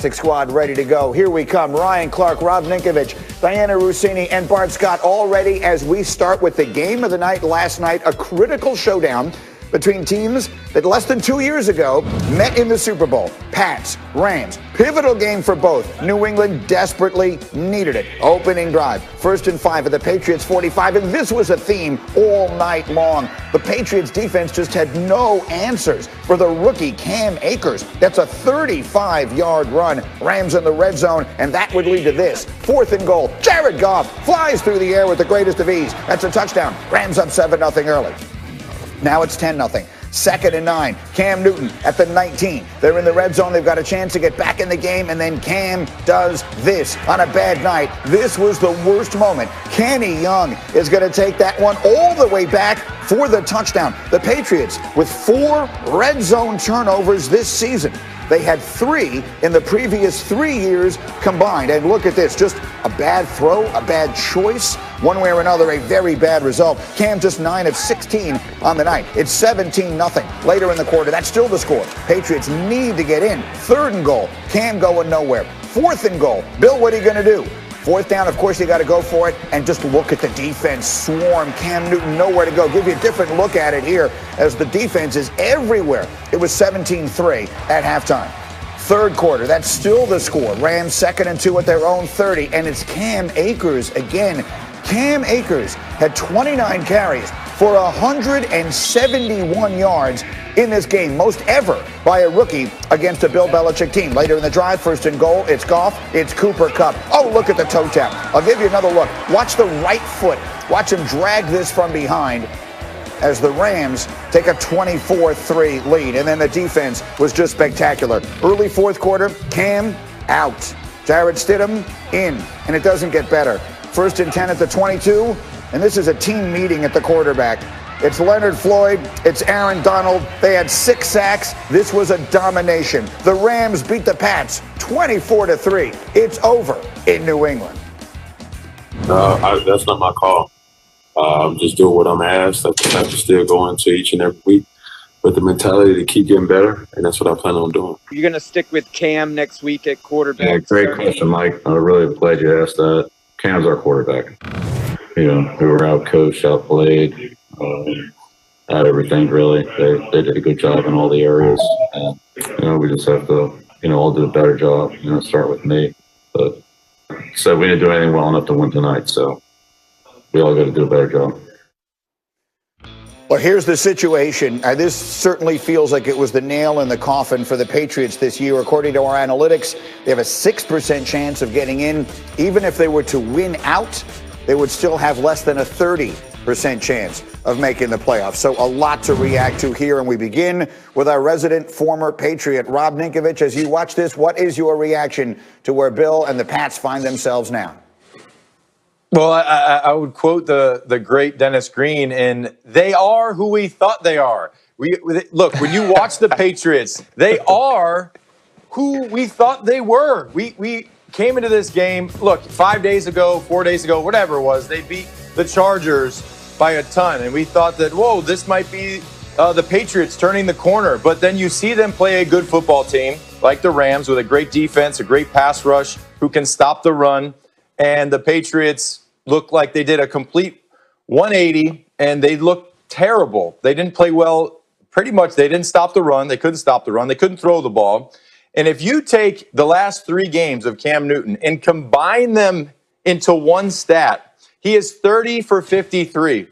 Squad ready to go. Here we come. Ryan Clark, Rob Ninkovich, Diana Rossini, and Bart Scott all ready as we start with the game of the night last night, a critical showdown between teams that less than 2 years ago met in the Super Bowl. Pats, Rams, pivotal game for both. New England desperately needed it. Opening drive, 1st and 5 at the Patriots 45, and this was a theme all night long. The Patriots defense just had no answers for the rookie Cam Akers. That's a 35-yard run. Rams in the red zone, and that would lead to this. 4th and goal. Jared Goff flies through the air with the greatest of ease. That's a touchdown. Rams up 7-0 early. Now it's 10-0. 2nd and 9. Cam Newton at the 19. They're in the red zone. They've got a chance to get back in the game, and then Cam does this on a bad night. This was the worst moment. Kenny Young is going to take that one all the way back for the touchdown. The Patriots with 4 red zone turnovers this season. They had 3 in the previous 3 years combined. And look at this, just a bad throw, a bad choice. One way or another, a very bad result. Cam just 9 of 16 on the night. It's 17-0 later in the quarter. That's still the score. Patriots need to get in. 3rd and goal. Cam going nowhere. 4th and goal. Bill, what are you going to do? 4th down, of course, you got to go for it. And just look at the defense swarm. Cam Newton nowhere to go. Give you a different look at it here as the defense is everywhere. It was 17-3 at halftime. 3rd quarter, that's still the score. Rams 2nd and 2 at their own 30. And it's Cam Akers again. Cam Akers had 29 carries for 171 yards in this game, most ever by a rookie against a Bill Belichick team. Later in the drive, 1st and goal, it's Goff, it's Cooper Kupp. Oh, look at the toe tap. I'll give you another look. Watch the right foot. Watch him drag this from behind as the Rams take a 24-3 lead. And then the defense was just spectacular. Early 4th quarter, Cam out. Jarrett Stidham in, and it doesn't get better. 1st and 10 at the 22, and this is a team meeting at the quarterback. It's Leonard Floyd, it's Aaron Donald. They had 6 sacks. This was a domination. The Rams beat the Pats 24-3. It's over in New England. That's not my call. I'm just doing what I'm asked. I just have to still go into each and every week with the mentality to keep getting better, and that's what I plan on doing. You're going to stick with Cam next week at quarterback? Yeah, great question, Mike. I'm really glad you asked that. Cam's our quarterback. We were out-coached, out-played, out everything, really. They did a good job in all the areas. And, we just have to, all do a better job, start with me. But so we didn't do anything well enough to win tonight, so we all got to do a better job. Well, here's the situation. This certainly feels like it was the nail in the coffin for the Patriots this year. According to our analytics, they have a 6% chance of getting in. Even if they were to win out, they would still have less than a 30% chance of making the playoffs. So a lot to react to here. And we begin with our resident former Patriot, Rob Ninkovich. As you watch this, what is your reaction to where Bill and the Pats find themselves now? Well, I would quote the great Dennis Green, and they are who we thought they are. Look, when you watch the Patriots, they are who we thought they were. We came into this game, look, 5 days ago, 4 days ago, whatever it was, they beat the Chargers by a ton, and we thought that, whoa, this might be the Patriots turning the corner. But then you see them play a good football team, like the Rams, with a great defense, a great pass rush, who can stop the run. And the Patriots looked like they did a complete 180, and they looked terrible. They didn't play well. Pretty much, they didn't stop the run. They couldn't stop the run. They couldn't throw the ball. And if you take the last 3 games of Cam Newton and combine them into one stat, he is 30 for 53.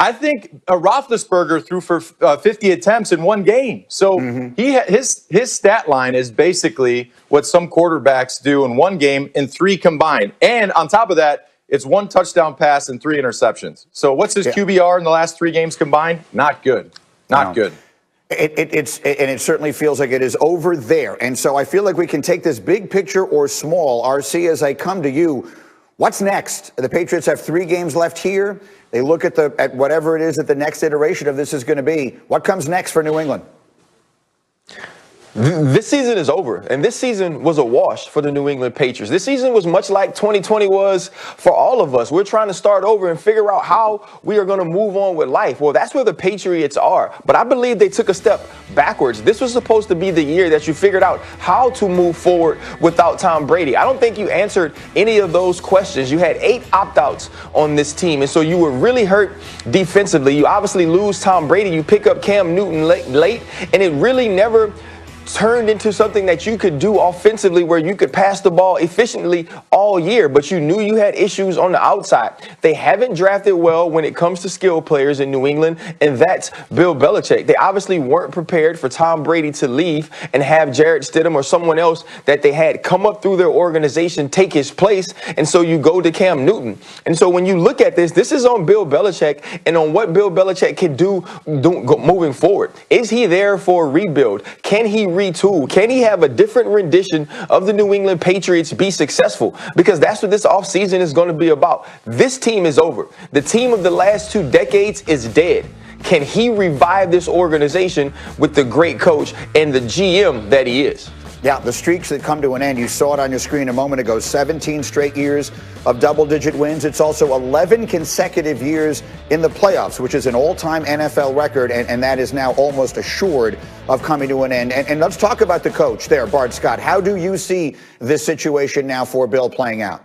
I think Roethlisberger threw for 50 attempts in one game. So his stat line is basically what some quarterbacks do in one game in 3 combined. And on top of that, it's 1 touchdown pass and 3 interceptions. So what's his QBR in the last 3 games combined? Not good. Not good. It certainly feels like it is over there. And so I feel like we can take this big picture or small. RC, as I come to you, what's next? The Patriots have 3 games left here. They look at whatever it is that the next iteration of this is going to be. What comes next for New England? This season is over, and this season was a wash for the New England Patriots. This season was much like 2020 was for all of us. We're trying to start over and figure out how we are going to move on with life. Well, that's where the Patriots are. But I believe they took a step backwards. This was supposed to be the year that you figured out how to move forward without Tom Brady. I don't think you answered any of those questions. You had 8 opt-outs on this team, and so you were really hurt defensively. You obviously lose Tom Brady. You pick up Cam Newton late, and it really never turned into something that you could do offensively where you could pass the ball efficiently all year, but you knew you had issues on the outside. They haven't drafted well when it comes to skill players in New England, and that's Bill Belichick. They obviously weren't prepared for Tom Brady to leave and have Jarrett Stidham or someone else that they had come up through their organization take his place, and so you go to Cam Newton. And so when you look at this is on Bill Belichick and on what Bill Belichick can do moving forward. Is he there for a rebuild? Can he retool? Can he have a different rendition of the New England Patriots be successful? Because that's what this offseason is going to be about. This team is over. The team of the last 2 decades is dead. Can he revive this organization with the great coach and the GM that he is? Yeah, the streaks that come to an end, you saw it on your screen a moment ago, 17 straight years of double-digit wins. It's also 11 consecutive years in the playoffs, which is an all-time NFL record, and that is now almost assured of coming to an end. And let's talk about the coach there, Bart Scott. How do you see this situation now for Bill playing out?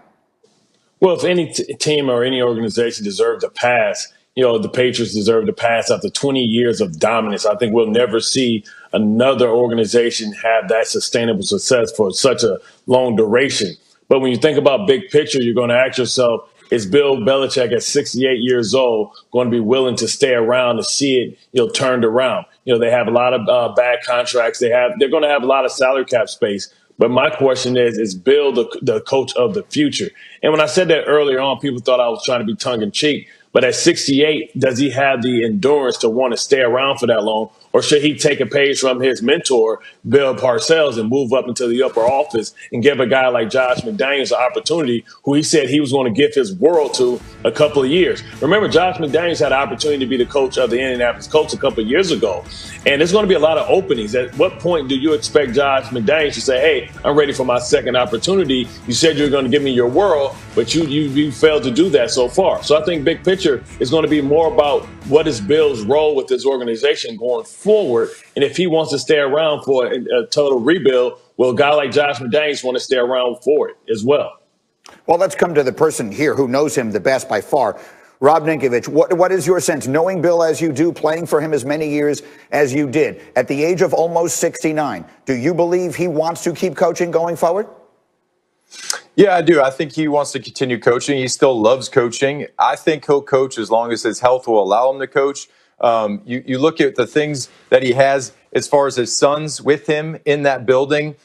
Well, if any team or any organization deserves a pass, the Patriots deserve to pass after 20 years of dominance. I think we'll never see another organization have that sustainable success for such a long duration. But when you think about big picture, you're going to ask yourself, is Bill Belichick at 68 years old going to be willing to stay around to see it, turned around? They have a lot of bad contracts. They're going to have a lot of salary cap space. But my question is Bill the coach of the future? And when I said that earlier on, people thought I was trying to be tongue in cheek. But at 68, does he have the endurance to want to stay around for that long? Or should he take a page from his mentor, Bill Parcells, and move up into the upper office and give a guy like Josh McDaniels an opportunity who he said he was going to give his world to a couple of years? Remember, Josh McDaniels had the opportunity to be the coach of the Indianapolis Colts a couple of years ago. And there's going to be a lot of openings. At what point do you expect Josh McDaniels to say, hey, I'm ready for my second opportunity? You said you were going to give me your world, but you failed to do that so far. So I think big picture is going to be more about what is Bill's role with this organization going forward. And if he wants to stay around for a total rebuild, will a guy like Josh McDaniels want to stay around for it as well? Well, let's come to the person here who knows him the best by far. Rob Ninkovich, what is your sense, knowing Bill as you do, playing for him as many years as you did, at the age of almost 69, do you believe he wants to keep coaching going forward? Yeah, I do. I think he wants to continue coaching. He still loves coaching. I think he'll coach as long as his health will allow him to coach. You look at the things that he has as far as his sons with him in that building.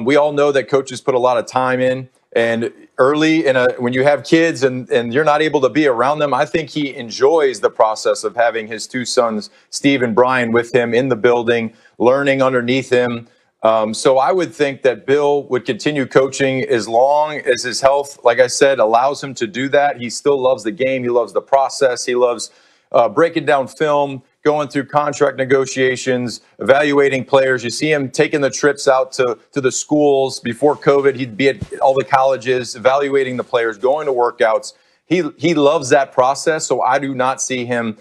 We all know that coaches put a lot of time in. And early when you have kids and you're not able to be around them, I think he enjoys the process of having his 2 sons, Steve and Brian, with him in the building, learning underneath him. So I would think that Bill would continue coaching as long as his health, like I said, allows him to do that. He still loves the game. He loves the process. He loves breaking down film, going through contract negotiations, evaluating players. You see him taking the trips out to the schools. Before COVID, he'd be at all the colleges, evaluating the players, going to workouts. He loves that process, so I do not see him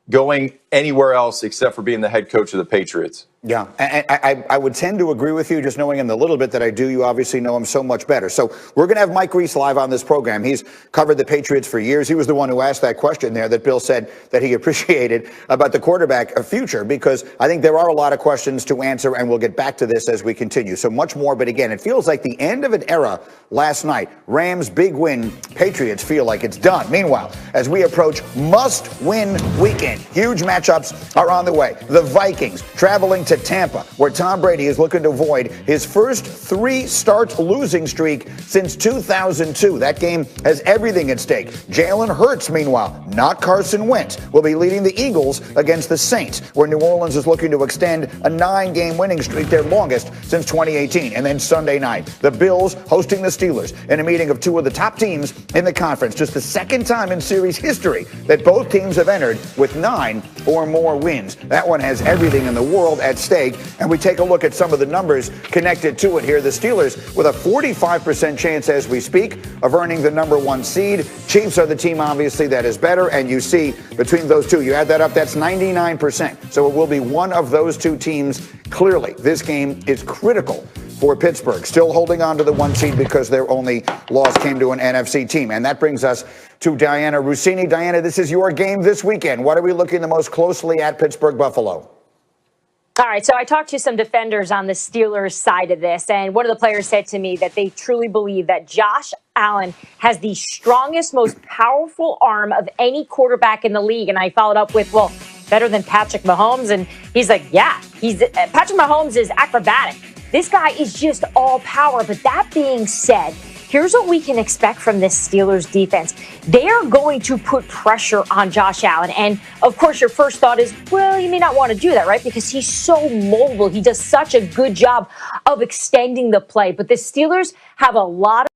going anywhere else except for being the head coach of the Patriots. Yeah, I would tend to agree with you, just knowing him the little bit that I do. You obviously know him so much better. So we're going to have Mike Reese live on this program. He's covered the Patriots for years. He was the one who asked that question there that Bill said that he appreciated about the quarterback future, because I think there are a lot of questions to answer, and we'll get back to this as we continue. So much more, but again, it feels like the end of an era last night. Rams, big win. Patriots feel like it's done. Meanwhile, as we approach must-win weekend, huge matchups are on the way. The Vikings traveling to Tampa, where Tom Brady is looking to avoid his first 3-start losing streak since 2002. That game has everything at stake. Jalen Hurts, meanwhile, not Carson Wentz, will be leading the Eagles against the Saints, where New Orleans is looking to extend a 9-game winning streak, their longest since 2018. And then Sunday night, the Bills hosting the Steelers in a meeting of 2 of the top teams in the conference. Just the second time in series history that both teams have entered with 9 or more wins. That one has everything in the world at stake, and we take a look at some of the numbers connected to it here. The Steelers with a 45% chance as we speak of earning the #1 seed. Chiefs are the team, obviously, that is better, and you see between those two, you add that up, that's 99%. So it will be one of those two teams. Clearly, this game is critical for Pittsburgh, still holding on to the 1 seed because their only loss came to an NFC team. And that brings us to Diana Rossini. Diana, this is your game this weekend. What are we looking the most closely at, Pittsburgh-Buffalo? All right, so I talked to some defenders on the Steelers side of this, and one of the players said to me that they truly believe that Josh Allen has the strongest, most powerful arm of any quarterback in the league. And I followed up with, well, better than Patrick Mahomes? And he's like, yeah, Patrick Mahomes is acrobatic. This guy is just all power. But that being said, here's what we can expect from this Steelers defense. They are going to put pressure on Josh Allen. And, of course, your first thought is, well, you may not want to do that, right? Because he's so mobile. He does such a good job of extending the play. But the Steelers have a lot of